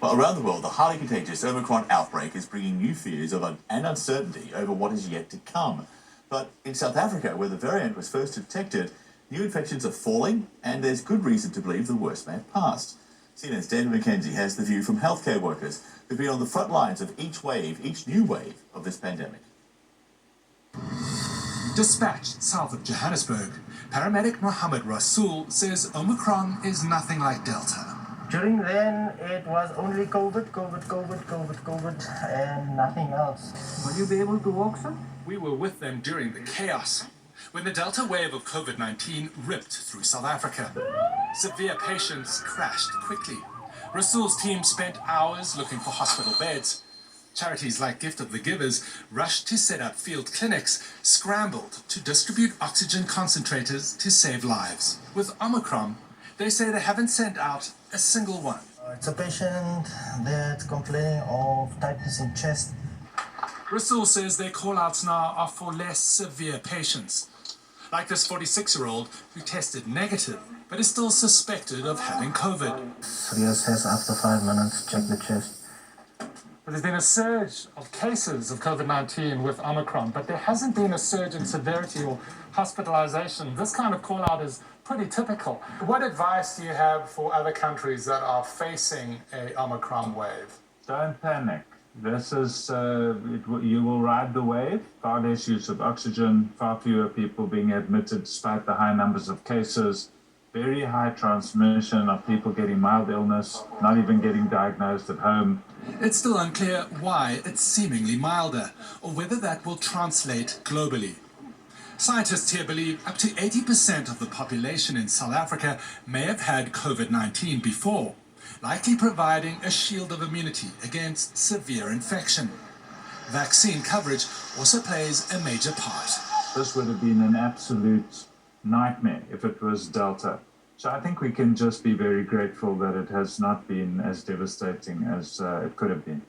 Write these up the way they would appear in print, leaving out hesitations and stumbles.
Well, around the world, the highly contagious Omicron outbreak is bringing new fears and uncertainty over what is yet to come. But in South Africa, where the variant was first detected, new infections are falling, and there's good reason to believe the worst may have passed. CNN's David Mackenzie has the view from healthcare workers who've been on the front lines of each new wave of this pandemic. Dispatched south of Johannesburg, paramedic Mohammed Rasool says Omicron is nothing like Delta. During then, it was only COVID, and nothing else. Will you be able to walk, sir? We were with them during the chaos, when the Delta wave of COVID-19 ripped through South Africa. Severe patients crashed quickly. Rasool's team spent hours looking for hospital beds. Charities like Gift of the Givers rushed to set up field clinics, scrambled to distribute oxygen concentrators to save lives. With Omicron, they say they haven't sent out a single one. It's a patient that's complaining of tightness in chest. Rasool says their call-outs now are for less severe patients, like this 46-year-old who tested negative but is still suspected of having COVID. Reassess after 5 minutes, check the chest. But there's been a surge of cases of COVID-19 with Omicron, but there hasn't been a surge in severity or hospitalization. This kind of call-out is pretty typical. What advice do you have for other countries that are facing a Omicron wave? Don't panic. This is, you will ride the wave. Far less use of oxygen, far fewer people being admitted despite the high numbers of cases. Very high transmission of people getting mild illness, not even getting diagnosed at home. It's still unclear why it's seemingly milder, or whether that will translate globally. Scientists here believe up to 80% of the population in South Africa may have had COVID-19 before, likely providing a shield of immunity against severe infection. Vaccine coverage also plays a major part. This would have been an absolute nightmare if it was Delta. So I think we can just be very grateful that it has not been as devastating as it could have been.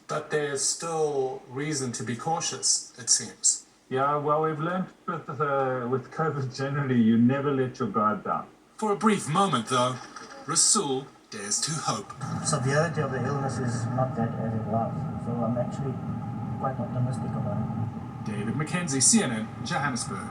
But there's still reason to be cautious, it seems. Yeah, well, we've learned with COVID generally, you never let your guard down. For a brief moment, though, Rasool dares to hope. Severity of the illness is not that as it was, so I'm actually quite optimistic about it. David Mackenzie, CNN, Johannesburg.